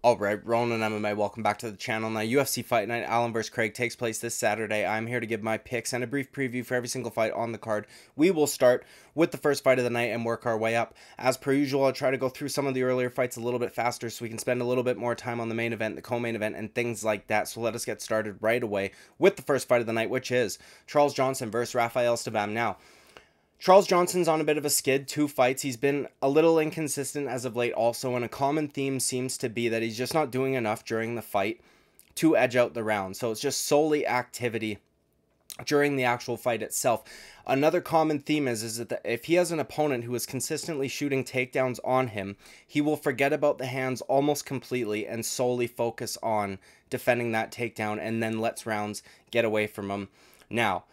Alright, Ronan MMA, welcome back to the channel. Now, UFC Fight Night Allen vs. Craig takes place this Saturday. I'm here to give my picks and a brief preview for every single fight on the card. We will start with the first fight of the night and work our way up. As per usual, I'll try to go through some of the earlier fights a little bit faster so we can spend a little bit more time on the main event, the co-main event, and things like that. So let us get started right away with the first fight of the night, which is Charles Johnson versus Rafael ESTEVAM. Now, Charles Johnson's on a bit of a skid, 2 fights. He's been a little inconsistent as of late also, and a common theme seems to be that he's just not doing enough during the fight to edge out the round. So it's just solely activity during the actual fight itself. Another common theme is that if he has an opponent who is consistently shooting takedowns on him, he will forget about the hands almost completely and solely focus on defending that takedown and then lets rounds get away from him. Now,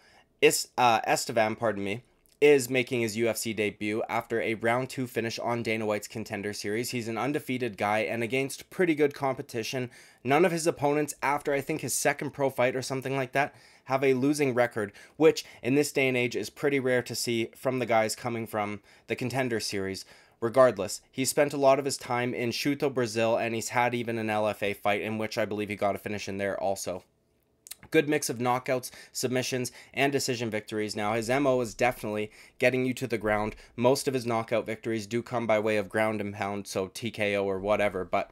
ESTEVAM, pardon me, is making his UFC debut after a round 2 finish on Dana White's Contender Series. He's an undefeated guy and against pretty good competition. None of his opponents after I think his second pro fight or something like that have a losing record, which in this day and age is pretty rare to see from the guys coming from the Contender Series. Regardless, he spent a lot of his time in Chuto, Brazil, and he's had even an LFA fight in which I believe he got a finish in there also. Good mix of knockouts, submissions, and decision victories. Now, his MO is definitely getting you to the ground. Most of his knockout victories do come by way of ground and pound, so TKO or whatever, but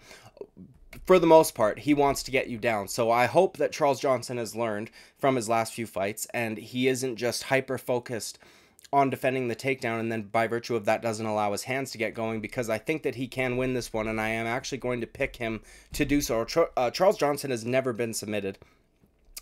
for the most part, he wants to get you down. So I hope that Charles Johnson has learned from his last few fights, and he isn't just hyper-focused on defending the takedown, and then by virtue of that doesn't allow his hands to get going, because I think that he can win this one, and I am actually going to pick him to do so. Charles Johnson has never been submitted,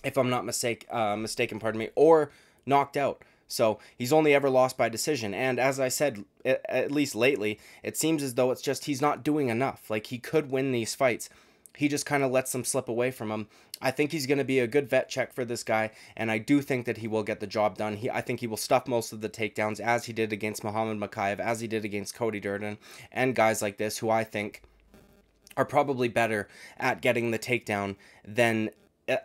if I'm not mistaken, pardon me, or knocked out. So he's only ever lost by decision. And as I said, at least lately, it seems as though it's just he's not doing enough. Like, he could win these fights. He just kind of lets them slip away from him. I think he's going to be a good vet check for this guy, and I do think that he will get the job done. I think he will stuff most of the takedowns, as he did against Muhammad Mokaev, as he did against Cody Durden, and guys like this who I think are probably better at getting the takedown than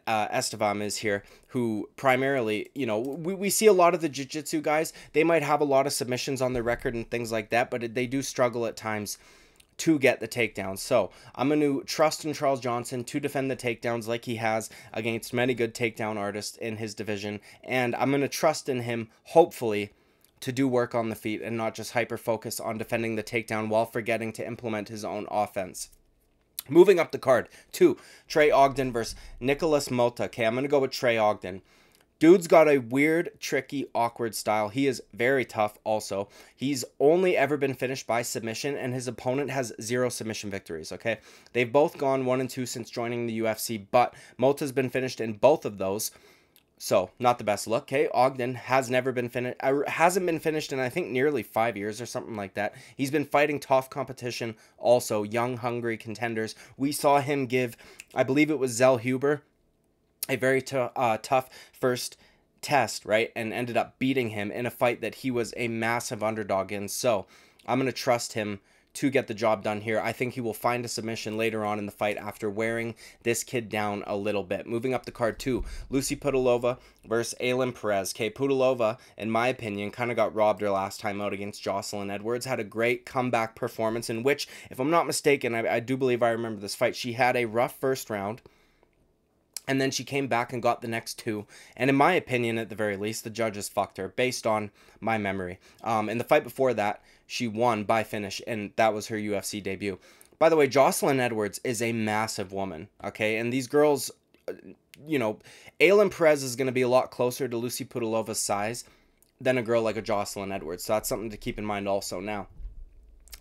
ESTEVAM is here, who primarily, you know, we see a lot of the jiu-jitsu guys. They might have a lot of submissions on their record and things like that, but they do struggle at times to get the takedowns. So I'm going to trust in Charles Johnson to defend the takedowns like he has against many good takedown artists in his division, and I'm going to trust in him, hopefully, to do work on the feet and not just hyper-focus on defending the takedown while forgetting to implement his own offense. Moving up the card, 2, Trey Ogden versus Nicholas MOTTA. Okay, I'm going to go with Trey Ogden. Dude's got a weird, tricky, awkward style. He is very tough also. He's only ever been finished by submission, and his opponent has 0 submission victories, okay? They've both gone 1-2 since joining the UFC, but MOTTA's been finished in both of those. So, not the best look. Okay, Ogden hasn't been finished in, I think, nearly 5 years or something like that. He's been fighting tough competition also, young, hungry contenders. We saw him give, I believe it was Zell Huber, a very tough first test, right? And ended up beating him in a fight that he was a massive underdog in. So, I'm going to trust him to get the job done here. I think he will find a submission later on in the fight after wearing this kid down a little bit. Moving up the card, 2, Lucy PUDILOVA versus Ailin Perez. Okay, PUDILOVA, in my opinion, kind of got robbed her last time out against Jocelyn Edwards. Had a great comeback performance in which, if I'm not mistaken, I do believe I remember this fight, she had a rough first round, and then she came back and got the next 2. And in my opinion, at the very least, the judges fucked her, based on my memory. In the fight before that, she won by finish, and that was her UFC debut. By the way, Jocelyn Edwards is a massive woman, okay? And these girls, you know, Ailin Perez is going to be a lot closer to Lucy PUDILOVA's size than a girl like a Jocelyn Edwards. So that's something to keep in mind also. Now,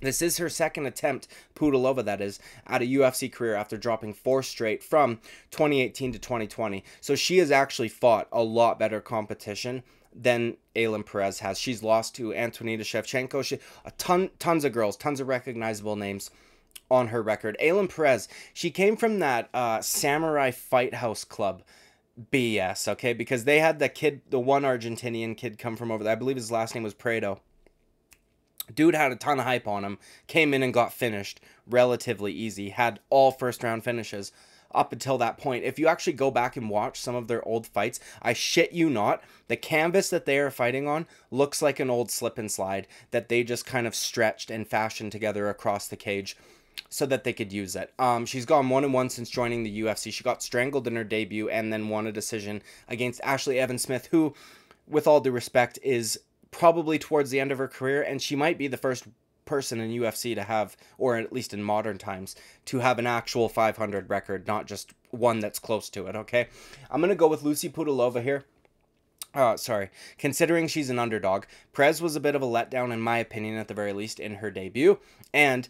this is her second attempt, PUDILOVA that is, at a UFC career after dropping 4 straight from 2018 to 2020. So she has actually fought a lot better competition than Ailin Perez has. She's lost to Antonina Shevchenko. Tons of girls, tons of recognizable names on her record. Ailin Perez, she came from that Samurai Fight House Club BS, okay? Because they had the one Argentinian kid come from over there. I believe his last name was Prado. Dude had a ton of hype on him, came in and got finished relatively easy, had all first round finishes up until that point. If you actually go back and watch some of their old fights, I shit you not, the canvas that they are fighting on looks like an old slip and slide that they just kind of stretched and fashioned together across the cage. so that they could use it. She's gone 1-1 since joining the UFC. She got strangled in her debut and then won a decision against Ashley Evans-Smith, who, with all due respect, is probably towards the end of her career, and she might be the first person in UFC to have, or at least in modern times, to have an actual 500 record, not just one that's close to it, okay? I'm going to go with Lucy Pudilova here. Considering she's an underdog. PEREZ was a bit of a letdown, in my opinion, at the very least, in her debut, and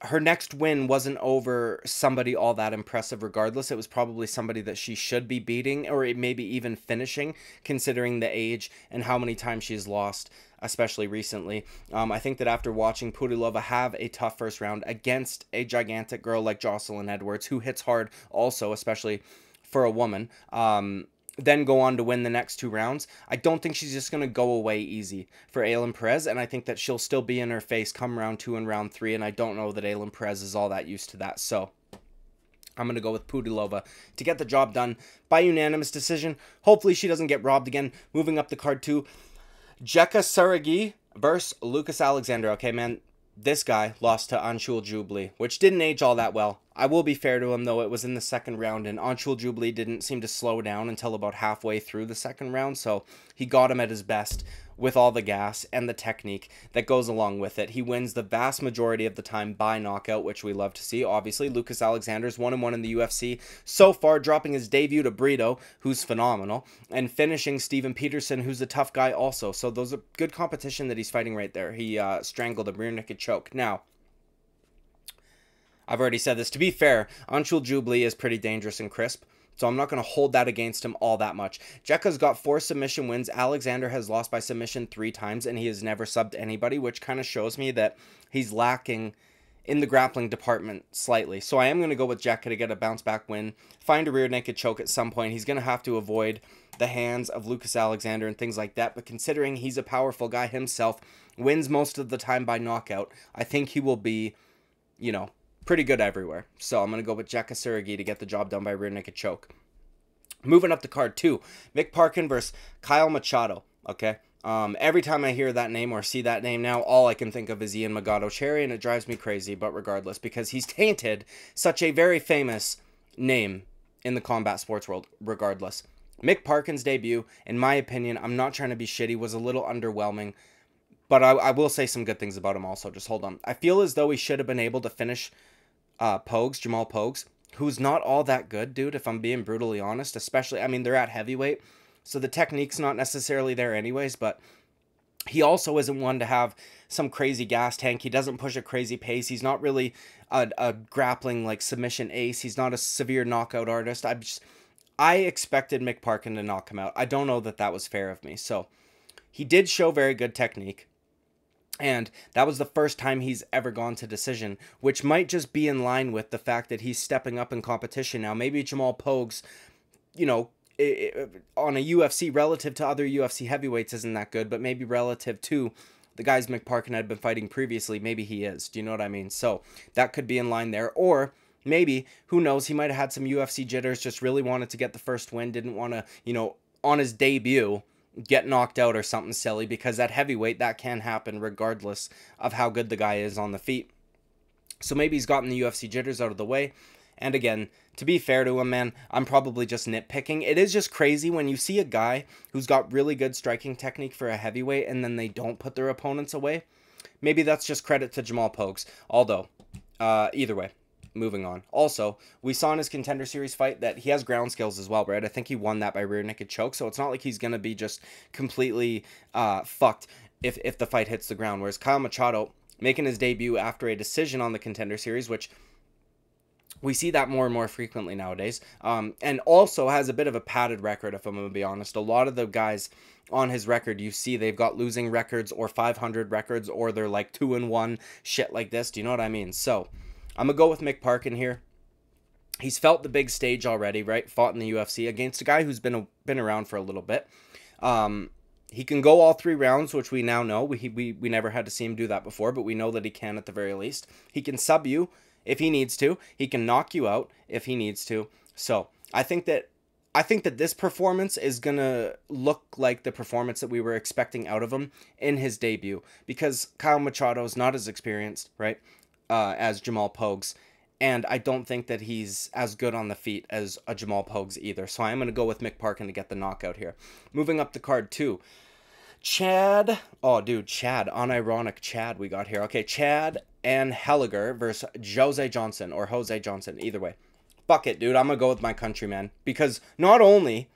her next win wasn't over somebody all that impressive regardless. It was probably somebody that she should be beating, or maybe even finishing, considering the age and how many times she's lost, especially recently. I think that after watching Pudilova have a tough first round against a gigantic girl like Jocelyn Edwards, who hits hard also, especially for a woman, then go on to win the next 2 rounds, I don't think she's just going to go away easy for Ailin Perez, and I think that she'll still be in her face come round 2 and round 3, and I don't know that Ailin Perez is all that used to that, so I'm going to go with Pudilova to get the job done by unanimous decision. Hopefully she doesn't get robbed again. Moving up the card to Jekka SARAGIH versus Lucas Alexander. Okay, man, this guy lost to Anshul Jubli, which didn't age all that well. I will be fair to him, though. It was in the second round, and Anshul Jubli didn't seem to slow down until about halfway through the second round, so he got him at his best with all the gas and the technique that goes along with it. He wins the vast majority of the time by knockout, which we love to see. Obviously, Lucas Alexander's 1-1 in the UFC so far, dropping his debut to Brito, who's phenomenal, and finishing Steven Peterson, who's a tough guy also. So those are good competition that he's fighting right there. He strangled a rear naked choke. Now, I've already said this. To be fair, Anshul Jubli is pretty dangerous and crisp, so I'm not going to hold that against him all that much. Jekka's got 4 submission wins. Alexander has lost by submission 3 times, and he has never subbed anybody, which kind of shows me that he's lacking in the grappling department slightly. So I am going to go with Jekka to get a bounce-back win, find a rear naked choke at some point. He's going to have to avoid the hands of Lucas Alexander and things like that, but considering he's a powerful guy himself, wins most of the time by knockout, I think he will be, you know, pretty good everywhere. So I'm going to go with Jekka SARAGIH to get the job done by rear naked choke. Moving up the card too, Mick Parkin versus Kyle Machado. Okay. Every time I hear that name or see that name now, all I can think of is Ian Magato Cherry, and it drives me crazy, but regardless, because he's tainted such a very famous name in the combat sports world, regardless. Mick Parkin's debut, in my opinion, I'm not trying to be shitty, was a little underwhelming, but I will say some good things about him also. Just hold on. I feel as though he should have been able to finish Jamal Pogues, who's not all that good, dude, if I'm being brutally honest. Especially, I mean, they're at heavyweight, so the technique's not necessarily there anyways, but he also isn't one to have some crazy gas tank. He doesn't push a crazy pace. He's not really a grappling, like, submission ace. He's not a severe knockout artist. I expected Mick Parkin to knock him out. I don't know that that was fair of me. So he did show very good technique, and that was the first time he's ever gone to decision, which might just be in line with the fact that he's stepping up in competition now. Maybe Jamal Pogues, you know, on a UFC relative to other UFC heavyweights isn't that good, but maybe relative to the guys Mick Parkin had been fighting previously, maybe he is. Do you know what I mean? So that could be in line there. Or maybe, who knows, he might have had some UFC jitters, just really wanted to get the first win, didn't want to, you know, on his debut, get knocked out or something silly, because at heavyweight, that can happen regardless of how good the guy is on the feet. So maybe he's gotten the UFC jitters out of the way. And again, to be fair to him, man, I'm probably just nitpicking. It is just crazy when you see a guy who's got really good striking technique for a heavyweight and then they don't put their opponents away. Maybe that's just credit to Jamal Pogues. Although, either way, moving on. Also, we saw in his Contender Series fight that he has ground skills as well, right? I think he won that by rear naked choke, so it's not like he's going to be just completely fucked if the fight hits the ground. Whereas Kyle Machado, making his debut after a decision on the Contender Series, which we see that more and more frequently nowadays, and also has a bit of a padded record, if I'm going to be honest. A lot of the guys on his record, you see they've got losing records or 500 records, or they're like 2-1, shit like this. Do you know what I mean? So I'm going to go with Mick Parkin here. He's felt the big stage already, right? Fought in the UFC against a guy who's been around for a little bit. He can go all 3 rounds, which we now know. We never had to see him do that before, but we know that he can at the very least. He can sub you if he needs to. He can knock you out if he needs to. So I think that this performance is going to look like the performance that we were expecting out of him in his debut, because Kyle Machado is not as experienced, right? as Jamal Pogues. And I don't think that he's as good on the feet as a Jamal Pogues either. So I'm going to go with Mick Parkin to get the knockout here. Moving up the card, too. Chad. Oh, dude, Chad. Unironic Chad we got here. Okay, Chad ANHELIGER versus Jose Johnson. Or Jose Johnson. Either way. Fuck it, dude. I'm going to go with my countryman. Because not only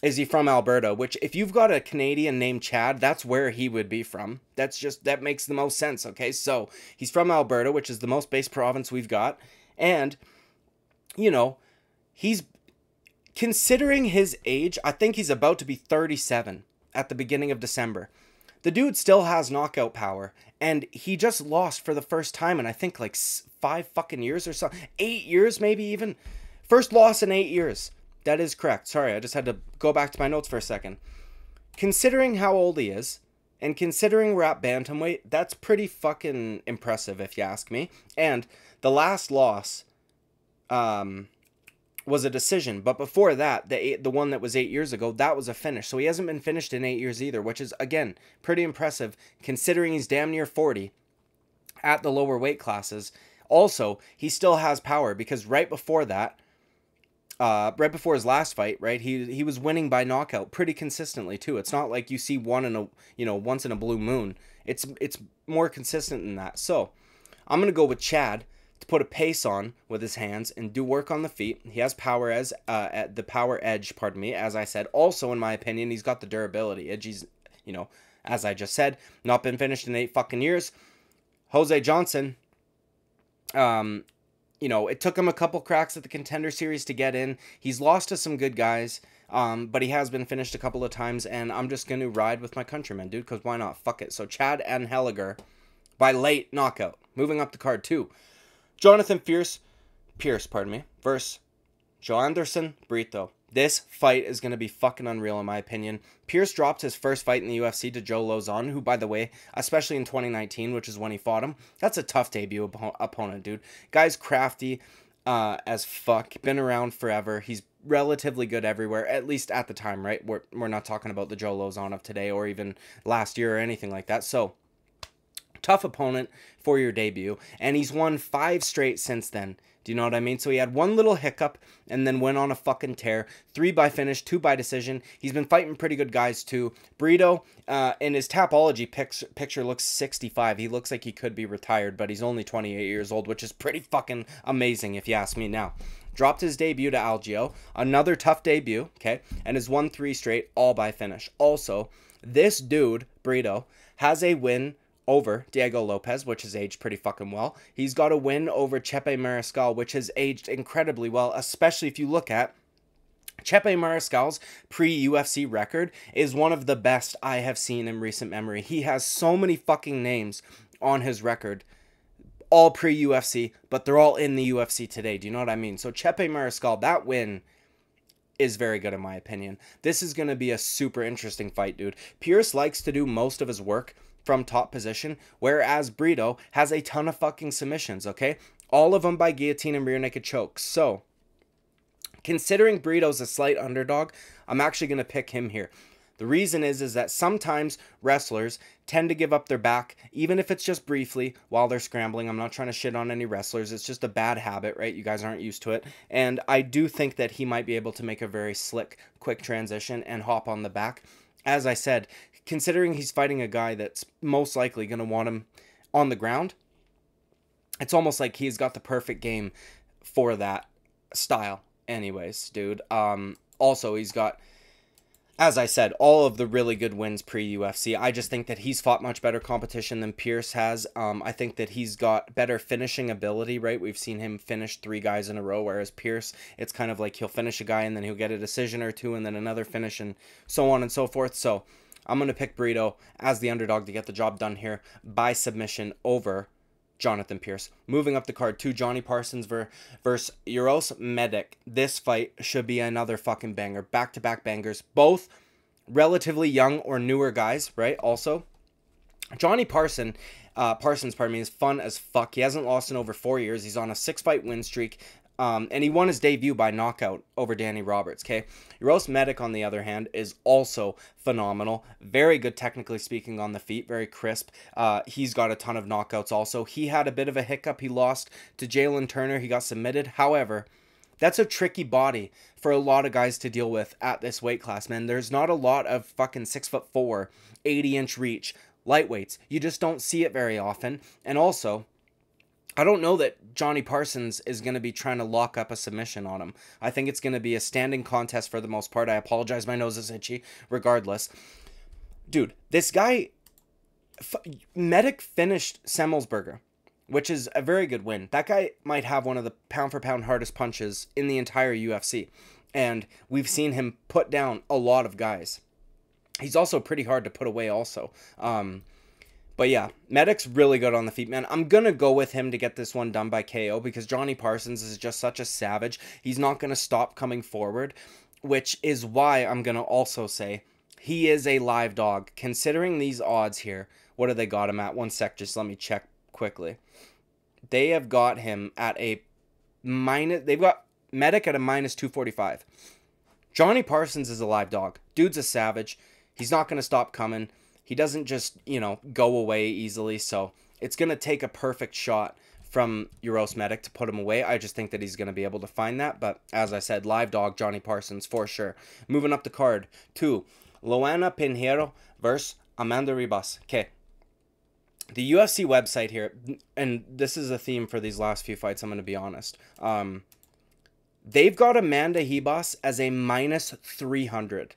is he from Alberta, which if you've got a Canadian named Chad, that's where he would be from. That makes the most sense, okay? So, he's from Alberta, which is the most base province we've got. And, you know, he's, considering his age, I think he's about to be 37 at the beginning of December. The dude still has knockout power, and he just lost for the first time in, I think, like 5 fucking years or so. 8 years, maybe even. First loss in 8 years. That is correct. Sorry, I just had to go back to my notes for a second. Considering how old he is, and considering we're at bantamweight, that's pretty fucking impressive, if you ask me. And the last loss was a decision. But before that, the one that was 8 years ago, that was a finish. So he hasn't been finished in 8 years either, which is, again, pretty impressive, considering he's damn near 40 at the lower weight classes. Also, he still has power, because right before that, right before his last fight, right, he was winning by knockout pretty consistently too. It's not like you see one in a, you know, once in a blue moon. It's more consistent than that. So I'm gonna go with Chad to put a pace on with his hands and do work on the feet. He has power as at the power edge, pardon me, as I said. Also, in my opinion, he's got the durability edge. He's, you know, as I just said, not been finished in 8 fucking years. Jose Johnson, you know, it took him a couple cracks at the Contender Series to get in. He's lost to some good guys, but he has been finished a couple of times, and I'm just going to ride with my countryman, dude, because why not? Fuck it. So, Chad ANHELIGER by late knockout. Moving up the card, too. Jonathan Pierce, pardon me, versus Joanderson Brito. This fight is going to be fucking unreal, in my opinion. Pierce dropped his first fight in the UFC to Joe Lozon, who, by the way, especially in 2019, which is when he fought him, that's a tough debut opponent, dude. Guy's crafty as fuck, been around forever. He's relatively good everywhere, at least at the time, right? We're not talking about the Joe Lozon of today or even last year or anything like that. So, tough opponent for your debut, and he's won 5 straight since then. Do you know what I mean? So he had one little hiccup and then went on a fucking tear. 3 by finish, 2 by decision. He's been fighting pretty good guys too. Brito, in his Tapology picture, looks 65. He looks like he could be retired, but he's only 28 years old, which is pretty fucking amazing if you ask me now. Dropped his debut to Algio. Another tough debut, okay? And has won 3 straight, all by finish. Also, this dude, Brito, has a win over Diego Lopez, which has aged pretty fucking well. He's got a win over Chepe Mariscal, which has aged incredibly well, especially if you look at Chepe Mariscal's pre-UFC record is one of the best I have seen in recent memory. He has so many fucking names on his record, all pre-UFC, but they're all in the UFC today. Do you know what I mean? So Chepe Mariscal, that win is very good in my opinion. This is going to be a super interesting fight, dude. Pierce likes to do most of his work from top position, whereas Brito has a ton of fucking submissions, okay? All of them by guillotine and rear naked choke. So, considering Brito's a slight underdog, I'm actually going to pick him here. The reason is that sometimes wrestlers tend to give up their back, even if it's just briefly, while they're scrambling. I'm not trying to shit on any wrestlers. It's just a bad habit, right? You guys aren't used to it. And I do think that he might be able to make a very slick, quick transition and hop on the back. As I said, considering he's fighting a guy that's most likely going to want him on the ground, it's almost like he's got the perfect game for that style anyways, dude. Also, he's got, as I said, all of the really good wins pre-UFC. I just think that he's fought much better competition than Pierce has. I think that he's got better finishing ability, right? We've seen him finish 3 guys in a row, whereas Pierce, it's kind of like he'll finish a guy and then he'll get a decision or 2 and then another finish and so on and so forth. So I'm going to pick Brito as the underdog to get the job done here by submission over Jonathan Pierce. Moving up the card to Johnny Parsons versus Uros Medic. This fight should be another fucking banger. Back-to-back bangers. Both relatively young or newer guys, right? Also, Johnny Parsons, pardon me, is fun as fuck. He hasn't lost in over 4 years. He's on a 6-fight win streak. And he won his debut by knockout over Danny Roberts, okay? Uros Medic, on the other hand, is also phenomenal. Very good, technically speaking, on the feet. Very crisp. He's got a ton of knockouts also. He had a bit of a hiccup. He lost to Jalen Turner. He got submitted. However, that's a tricky body for a lot of guys to deal with at this weight class, man. There's not a lot of fucking 6'4", 80-inch reach lightweights. You just don't see it very often. And also, I don't know that Johnny Parsons is going to be trying to lock up a submission on him. I think it's going to be a standing contest for the most part. I apologize, my nose is itchy. Regardless. Dude, this guy, Medic finished Semmelsberger, which is a very good win. That guy might have one of the pound-for-pound hardest punches in the entire UFC. And we've seen him put down a lot of guys. He's also pretty hard to put away also. But yeah, Medic's really good on the feet, man. I'm going to go with him to get this one done by KO because Johnny Parsons is just such a savage. He's not going to stop coming forward, which is why I'm going to also say he is a live dog. Considering these odds here, what do they got him at? One sec, just let me check quickly. They have got him at a minus... They've got Medic at a minus 245. Johnny Parsons is a live dog. Dude's a savage. He's not going to stop coming. He doesn't just, you know, go away easily, so it's going to take a perfect shot from Uros Medic to put him away. I just think that he's going to be able to find that, but as I said, live dog Johnny Parsons for sure. Moving up the card, 2, Luana Pinheiro versus Amanda Ribas. Okay, the UFC website here, and this is a theme for these last few fights, I'm going to be honest. They've got Amanda Ribas as a minus 300,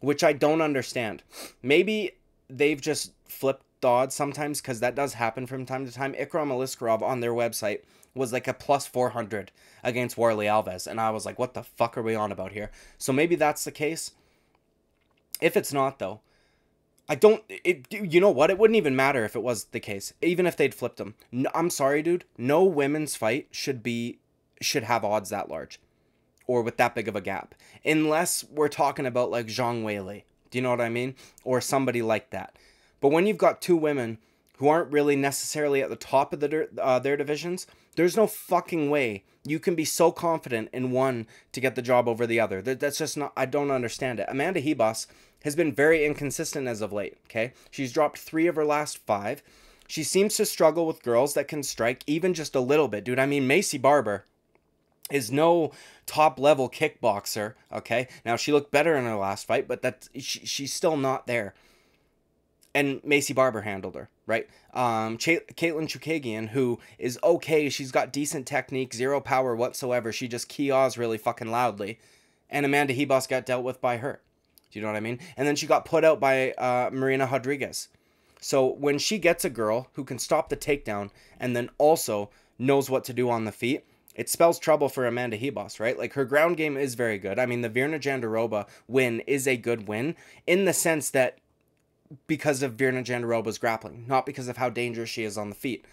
which I don't understand. Maybe they've just flipped the odds sometimes, because that does happen from time to time. Ikram Aliskarov on their website was like a plus 400 against Warley Alves, and I was like, what the fuck are we on about here? So maybe that's the case. If it's not, though, you know what? It wouldn't even matter if it was the case, even if they'd flipped them. No, I'm sorry, dude. No women's fight should have odds that large, or with that big of a gap, unless we're talking about like Zhang Weili. Do you know what I mean? Or somebody like that. But when you've got two women who aren't really necessarily at the top of their divisions, there's no fucking way you can be so confident in one to get the job over the other. That's just not... I don't understand it. Amanda Ribas has been very inconsistent as of late, okay? She's dropped 3 of her last 5. She seems to struggle with girls that can strike even just a little bit, dude. I mean, Macy Barber is no top-level kickboxer, okay? Now, she looked better in her last fight, but she's still not there. And Macy Barber handled her, right? Caitlin Chukagian, who is okay. She's got decent technique, zero power whatsoever. She just kios really fucking loudly. And Amanda Ribas got dealt with by her. Do you know what I mean? And then she got put out by Marina Rodriguez. So when she gets a girl who can stop the takedown and then also knows what to do on the feet, it spells trouble for Amanda Ribas, right? Like, her ground game is very good. I mean, the Virna Jandiroba win is a good win in the sense that because of Virna Jandiroba's grappling, not because of how dangerous she is on the feet.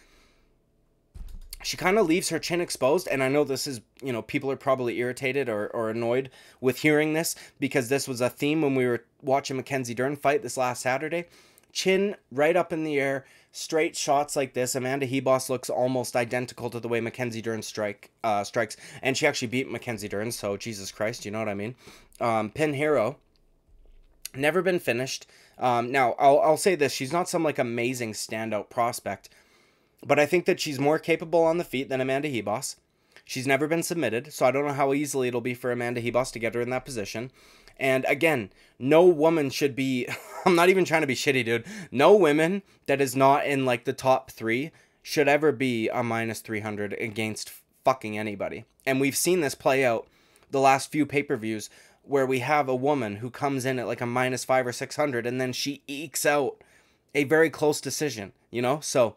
She kind of leaves her chin exposed, and I know this is, you know, people are probably irritated or annoyed with hearing this, because this was a theme when we were watching Mackenzie Dern fight this last Saturday. Chin right up in the air, straight shots like this. Amanda Ribas looks almost identical to the way Mackenzie Dern strikes, and she actually beat Mackenzie Dern, so Jesus Christ, you know what I mean? Pinheiro, never been finished. Now, I'll say this, she's not some, like, amazing standout prospect, but I think that she's more capable on the feet than Amanda Ribas. She's never been submitted, so I don't know how easily it'll be for Amanda Ribas to get her in that position. And again, no woman should be... I'm not even trying to be shitty, dude. No women that is not in, like, the top 3 should ever be a minus 300 against fucking anybody. And we've seen this play out the last few pay-per-views where we have a woman who comes in at, like, a minus 500 or 600, and then she ekes out a very close decision, you know? So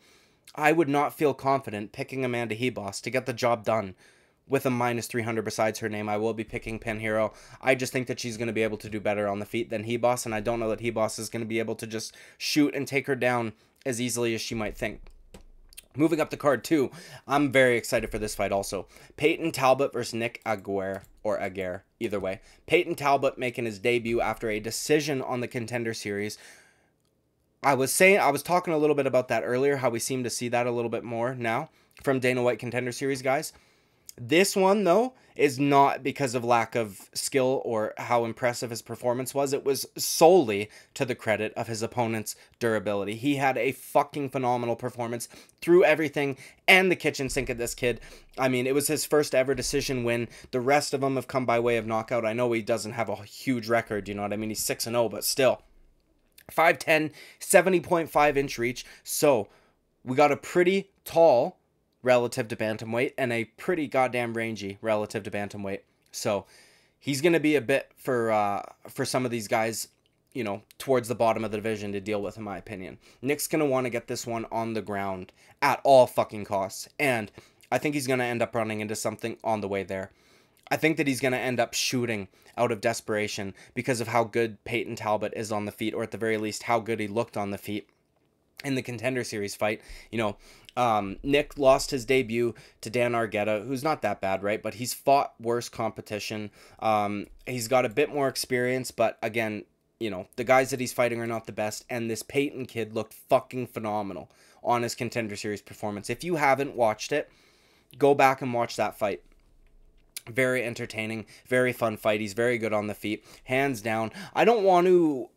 I would not feel confident picking Amanda Ribas to get the job done with a minus 300 besides her name. I will be picking Pinheiro. I just think that she's going to be able to do better on the feet than Ribas, and I don't know that Ribas is going to be able to just shoot and take her down as easily as she might think. Moving up the card, too, I'm very excited for this fight also. Peyton Talbot versus Nick Aguirre, or Aguirre, either way. Peyton Talbot making his debut after a decision on the Contender Series. I was talking a little bit about that earlier, how we seem to see that a little bit more now from Dana White Contender Series guys. This one, though, is not because of lack of skill or how impressive his performance was. It was solely to the credit of his opponent's durability. He had a fucking phenomenal performance, threw everything and the kitchen sink at this kid. I mean, it was his first ever decision win. The rest of them have come by way of knockout. I know he doesn't have a huge record, you know what I mean? He's 6-0, but still. 5'10", 70.5-inch reach. So, we got a pretty tall relative to bantamweight and a pretty goddamn rangy relative to bantamweight. So he's going to be a bit for some of these guys, you know, towards the bottom of the division to deal with, in my opinion. Nick's going to want to get this one on the ground at all fucking costs. And I think he's going to end up running into something on the way there. I think that he's going to end up shooting out of desperation because of how good Peyton Talbott is on the feet, or at the very least how good he looked on the feet in the Contender Series fight. You know, Nick lost his debut to Dan Argueta, who's not that bad, right? But he's fought worse competition. He's got a bit more experience, but again, you know, the guys that he's fighting are not the best, and this Peyton kid looked fucking phenomenal on his Contender Series performance. If you haven't watched it, go back and watch that fight. Very entertaining, very fun fight. He's very good on the feet, hands down. I don't want to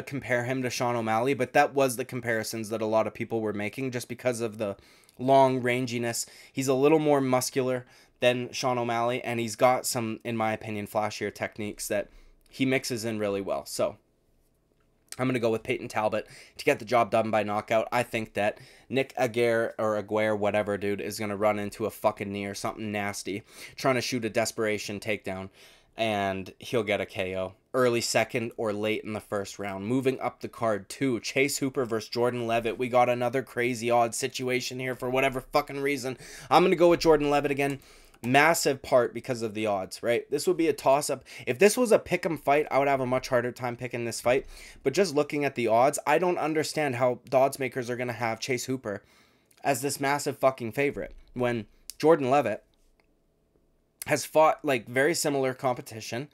compare him to Sean O'Malley, but that was the comparisons that a lot of people were making just because of the long ranginess. He's a little more muscular than Sean O'Malley, and he's got some, in my opinion, flashier techniques that he mixes in really well. So I'm going to go with Peyton Talbott to get the job done by knockout. I think that Nick Aguirre, whatever, dude, is going to run into a fucking knee or something nasty, trying to shoot a desperation takedown, and he'll get a KO. Early second or late in the first round. Moving up the card, too, Chase Hooper versus Jordan Leavitt. We got another crazy odd situation here for whatever fucking reason. I'm going to go with Jordan Leavitt again. Massive part because of the odds, right? This would be a toss-up. If this was a pick'em fight, I would have a much harder time picking this fight. But just looking at the odds, I don't understand how the odds makers are going to have Chase Hooper as this massive fucking favorite when Jordan Leavitt has fought like very similar competition.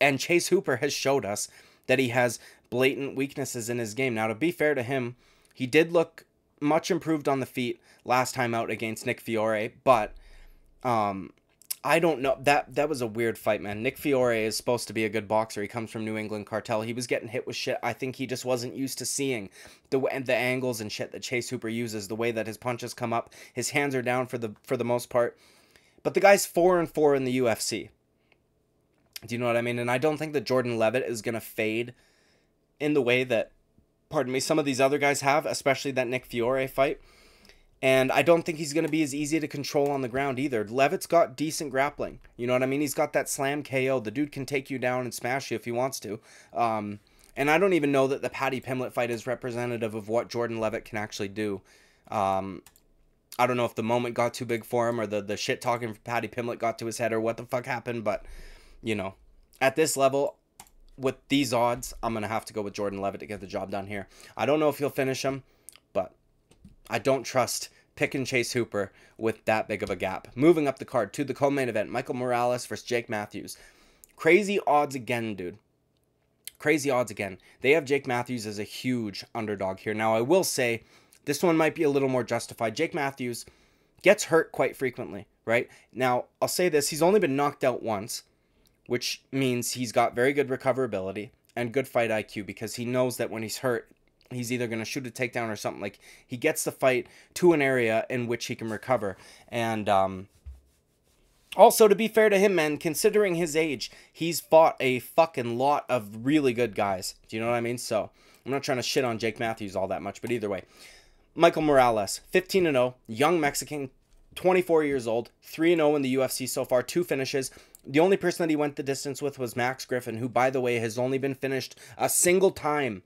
And Chase Hooper has showed us that he has blatant weaknesses in his game. Now, to be fair to him, he did look much improved on the feet last time out against Nick Fiore, but I don't know. That was a weird fight, man. Nick Fiore is supposed to be a good boxer. He comes from New England Cartel. He was getting hit with shit. I think he just wasn't used to seeing the angles and shit that Chase Hooper uses, the way that his punches come up. His hands are down for the most part. But the guy's 4-4 in the UFC. Do you know what I mean? And I don't think that Jordan Leavitt is going to fade in the way that, pardon me, some of these other guys have, especially that Nick Fiore fight. And I don't think he's going to be as easy to control on the ground either. Leavitt's got decent grappling. You know what I mean? He's got that slam KO. The dude can take you down and smash you if he wants to. And I don't even know that the Paddy Pimblett fight is representative of what Jordan Leavitt can actually do. I don't know if the moment got too big for him or the shit talking for Paddy Pimblett got to his head or what the fuck happened, but you know, at this level, with these odds, I'm going to have to go with Jordan Leavitt to get the job done here. I don't know if he'll finish him, but I don't trust picking Chase Hooper with that big of a gap. Moving up the card to the co-main event, Michael Morales versus Jake Matthews. Crazy odds again, dude. Crazy odds again. They have Jake Matthews as a huge underdog here. Now, I will say, this one might be a little more justified. Jake Matthews gets hurt quite frequently, right? Now, I'll say this. He's only been knocked out once, which means he's got very good recoverability and good fight IQ because he knows that when he's hurt, he's either going to shoot a takedown or something. Like, he gets the fight to an area in which he can recover. And also, to be fair to him, man, considering his age, he's fought a fucking lot of really good guys. Do you know what I mean? So, I'm not trying to shit on Jake Matthews all that much, but either way. Michael Morales, 15-0, young Mexican, 24 years old, 3-0 in the UFC so far, 2 finishes. The only person that he went the distance with was Max Griffin, who, by the way, has only been finished a single time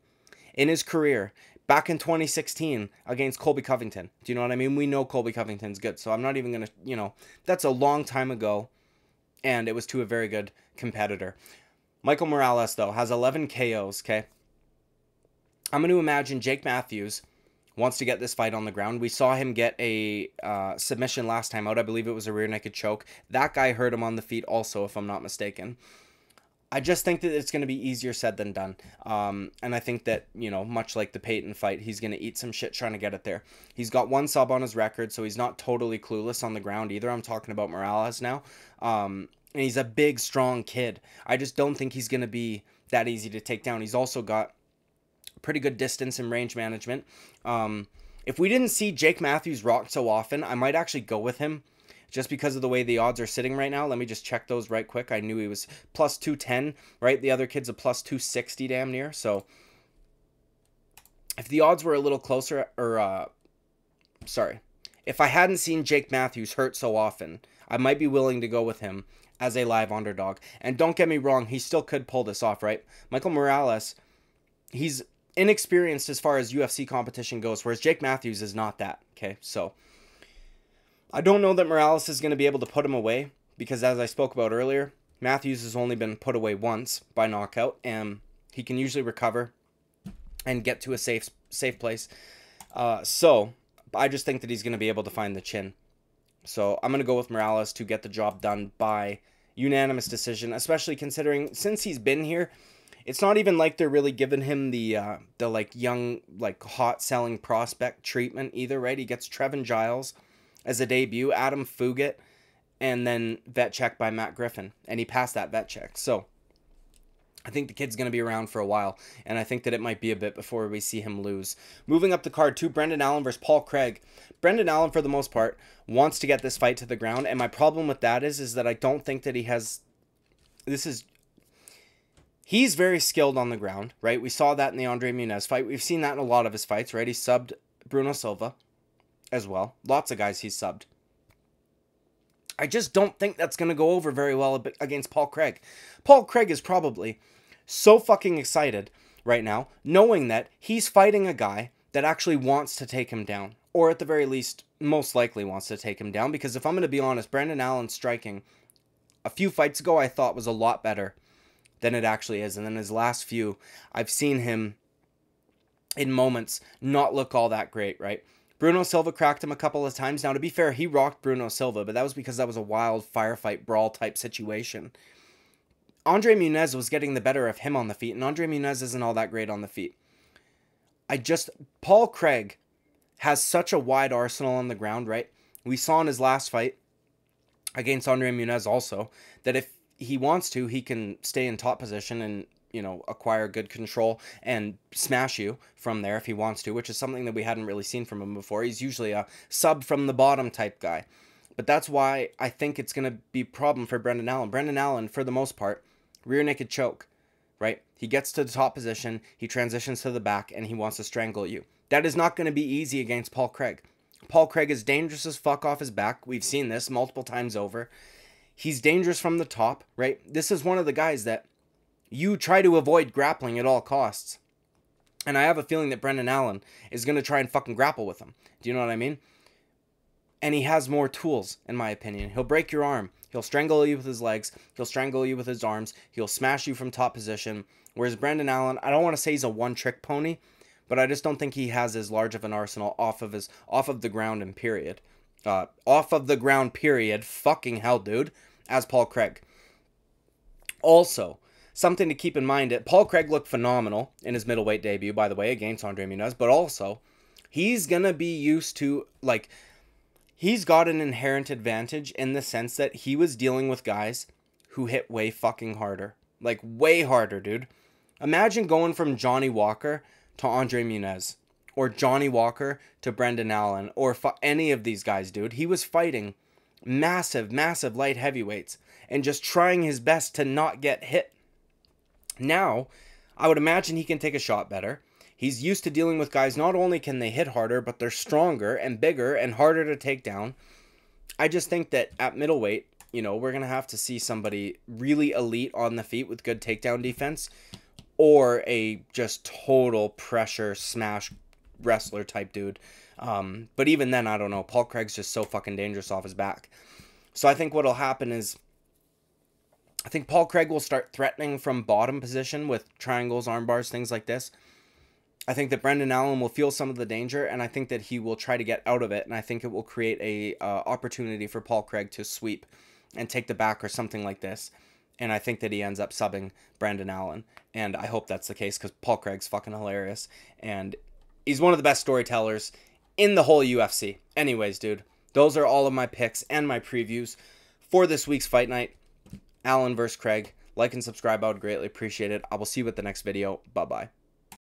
in his career, back in 2016 against Colby Covington. Do you know what I mean? We know Colby Covington's good, so I'm not even going to, you know, that's a long time ago, and it was to a very good competitor. Michael Morales, though, has 11 KOs, okay? I'm going to imagine Jake Matthews wants to get this fight on the ground. We saw him get a submission last time out. I believe it was a rear naked choke. That guy hurt him on the feet also, if I'm not mistaken. I just think that it's going to be easier said than done. And I think that, you know, much like the Payton fight, he's going to eat some shit trying to get it there. He's got 1 sub on his record, so he's not totally clueless on the ground either. I'm talking about Morales now. And he's a big, strong kid. I just don't think he's going to be that easy to take down. He's also got pretty good distance and range management. If we didn't see Jake Matthews rock so often, I might actually go with him. Just because of the way the odds are sitting right now. Let me just check those right quick. I knew he was plus 210, right? The other kid's a plus 260 damn near. So if the odds were a little closer, or sorry, if I hadn't seen Jake Matthews hurt so often, I might be willing to go with him as a live underdog. And don't get me wrong, he still could pull this off, right? Michael Morales, he's inexperienced as far as UFC competition goes, whereas Jake Matthews is not that, okay? So I don't know that Morales is going to be able to put him away because, as I spoke about earlier, Matthews has only been put away once by knockout, and he can usually recover and get to a safe place. So I just think that he's going to be able to find the chin. So I'm going to go with Morales to get the job done by unanimous decision, especially considering since he's been here, it's not even like they're really giving him the like young, like hot selling prospect treatment either, right? He gets Trevin Giles as a debut, Adam Fugit, and then vet check by Matt Griffin. And he passed that vet check. So I think the kid's going to be around for a while. And I think that it might be a bit before we see him lose. Moving up the card to Brendan Allen versus Paul Craig. Brendan Allen, for the most part, wants to get this fight to the ground. And my problem with that is that I don't think that he has... He's very skilled on the ground, right? We saw that in the Andre Muniz fight. We've seen that in a lot of his fights, right? He subbed Bruno Silva as well. Lots of guys he's subbed. I just don't think that's going to go over very well against Paul Craig. Paul Craig is probably so fucking excited right now, knowing that he's fighting a guy that actually wants to take him down. Or at the very least, most likely wants to take him down. Because if I'm going to be honest, Brendan Allen's striking a few fights ago I thought was a lot better than it actually is. And then his last few, I've seen him in moments not look all that great, right? Bruno Silva cracked him a couple of times. Now, to be fair, he rocked Bruno Silva, but that was because that was a wild firefight brawl type situation. Andre Muniz was getting the better of him on the feet, and Andre Muniz isn't all that great on the feet. Paul Craig has such a wide arsenal on the ground, right? We saw in his last fight against Andre Muniz also, that if he wants to, he can stay in top position and, you know, acquire good control and smash you from there if he wants to, which is something that we hadn't really seen from him before. He's usually a sub from the bottom type guy. But that's why I think it's going to be a problem for Brendan Allen. Brendan Allen, for the most part, rear naked choke, right? He gets to the top position, he transitions to the back, and he wants to strangle you. That is not going to be easy against Paul Craig. Paul Craig is dangerous as fuck off his back. We've seen this multiple times over. He's dangerous from the top, right? This is one of the guys that you try to avoid grappling at all costs. And I have a feeling that Brendan Allen is going to try and fucking grapple with him. Do you know what I mean? And he has more tools, in my opinion. He'll break your arm. He'll strangle you with his legs. He'll strangle you with his arms. He'll smash you from top position. Whereas Brendan Allen, I don't want to say he's a one-trick pony, but I just don't think he has as large of an arsenal off of the ground and period. Off of the ground, period. Fucking hell, dude. As Paul Craig. Also, something to keep in mind, Paul Craig looked phenomenal in his middleweight debut, by the way, against Andre Muniz, but also, he's going to be used to, like, he's got an inherent advantage in the sense that he was dealing with guys who hit way fucking harder. Like, way harder, dude. Imagine going from Johnny Walker to Andre Muniz, or Johnny Walker to Brendan Allen, or any of these guys, dude. He was fighting massive, massive light heavyweights and just trying his best to not get hit. Now, I would imagine he can take a shot better. He's used to dealing with guys, not only can they hit harder, but they're stronger and bigger and harder to take down. I just think that at middleweight, you know, we're going to have to see somebody really elite on the feet with good takedown defense, or a just total pressure smash wrestler type dude. But even then, I don't know. Paul Craig's just so fucking dangerous off his back. So I think what'll happen is, I think Paul Craig will start threatening from bottom position with triangles, arm bars, things like this. I think that Brendan Allen will feel some of the danger, and I think that he will try to get out of it, and I think it will create a opportunity for Paul Craig to sweep and take the back or something like this. And I think that he ends up subbing Brandon Allen. And I hope that's the case because Paul Craig's fucking hilarious. And he's one of the best storytellers in the whole UFC. Anyways, dude, those are all of my picks and my previews for this week's fight night. Allen versus Craig. Like and subscribe. I would greatly appreciate it. I will see you with the next video. Bye-bye.